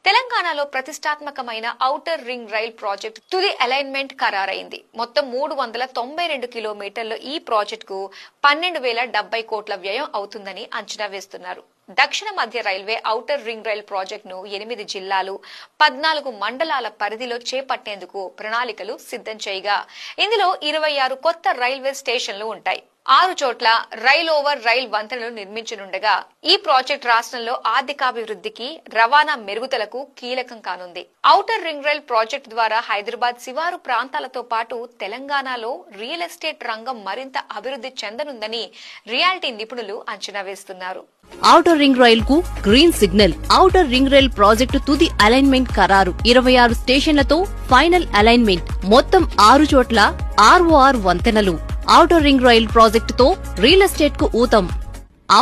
తెలంగాణలో ప్రతిష్టాత్మకమైన outer ring rail project తుది అలైన్మెంట్ ఖరారైంది. మొత్తం 392 కిలోమీటర్ల ఈ ప్రాజెక్టుకు 12,070 కోట్ల వ్యయం అవుతుందని అంచనా వేస్తున్నారు. దక్షిణ మధ్య రైల్వే ఔటర్ రింగ్ రైల్ ప్రాజెక్టును 8 జిల్లాలు 14 మండలాల పరిధిలో చేపట్టేందుకు ప్రణాళికలు సిద్ధం చేయగా ఇందులో 26 కొత్త రైల్వే స్టేషన్లు ఉంటాయి. 6 చోట్ల రైల్ ఓవర్ రైల్ వంతెనలు నిర్మించనుండగా ఈ ప్రాజెక్ట్ రాష్ట్రంలో ఆర్థికాభివృద్ధికి, రవాణా మెరుగుదలకు కీలకం కానుంది. ఔటర్ రింగ్ రైల్ ప్రాజెక్టు ద్వారా హైదరాబాద్ శివారు ప్రాంతాలతో పాటు తెలంగాణలో రియల్ ఎస్టేట్ రంగం మరింత అభివృద్ధి చెందనుందని రియాలిటీ నిపుణులు అంచనా వేస్తున్నారు. ఔటర్ రింగ్ రైల్ కు green signal. Outer ring rail project తుది అలైన్మెంట్ ఖరారు. 26 స్టేషన్లతో ఫైనల్ అలైన్మెంట్. మొత్తం 6 చోట్ల ఆర్ఓఆర్ వంతెనలు. ఔటర్ రింగ్ రైల్ ప్రాజెక్టుతో రియల్ ఎస్టేట్ కు ఊతం.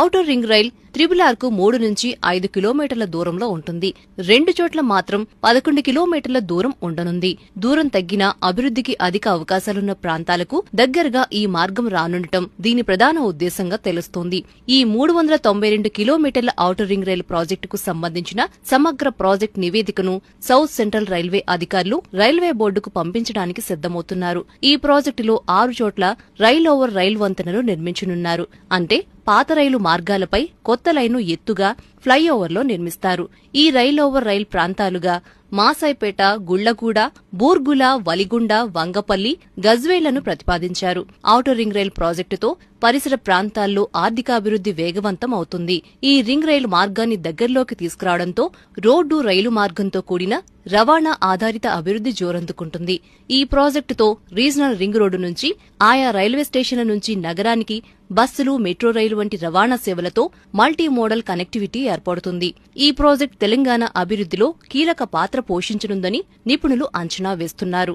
ఔటర్ రింగ్ రైల్ RRR కు 3 నుంచి 5 కిలోమీటర్ల దూరంలో ఉంటుంది. 2 చోట్ల మాత్రం 11 కిలోమీటర్ల దూరం ఉండనుంది. దూరం తగ్గినా అభివృద్ధికి అధిక అవకాశాలున్న ప్రాంతాలకు దగ్గరగా ఈ మార్గం రానుండటం దీని ప్రధాన ఉద్దేశంగా తెలుస్తోంది. ఈ 392 కిలోమీటర్ల ఔటర్ రింగ్ రైల్ ప్రాజెక్టుకు సంబంధించిన సమగ్ర ప్రాజెక్టు నివేదికను సౌత్ సెంట్రల్ రైల్వే అధికారులు రైల్వే బోర్డుకు పంపించడానికి సిద్దమవుతున్నారు. ఈ ప్రాజెక్టులో 6 చోట్ల రైల్ ఓవర్ రైల్ వంతెనలు నిర్మించనున్నారు. అంటే పాత రైలు మార్గాలపై కొత్త లైను ఎత్తుగా ఫ్లైఓవర్లో నిర్మిస్తారు. ఈ రైల్ ఓవర్ రైల్ ప్రాంతాలుగా మాసాయిపేట, గుళ్లగూడ, బూర్గుల, వలిగుండ, వంగపల్లి, గజ్వేలను ప్రతిపాదించారు. ఔటర్ రింగ్ రైల్ ప్రాజెక్టుతో పరిసర ప్రాంతాల్లో ఆర్థికాభివృద్ధి వేగవంతం అవుతుంది. ఈ రింగ్ రైలు మార్గాన్ని దగ్గరలోకి తీసుకురావడంతో రోడ్డు, రైలు మార్గంతో కూడిన రవాణా ఆధారిత అభివృద్ధి జోరందుకుంటుంది. ఈ ప్రాజెక్టుతో రీజనల్ రింగ్ రోడ్డు నుంచి ఆయా రైల్వే స్టేషన్ల నుంచి నగరానికి బస్సులు, మెట్రో రైలు వంటి రవాణా సేవలతో మల్టీ మోడల్ కనెక్టివిటీ ఏర్పడుతుంది. ఈ ప్రాజెక్టు తెలంగాణ అభివృద్ధిలో కీలక పాత్ర పోషించనుందని నిపుణులు అంచనా వేస్తున్నారు.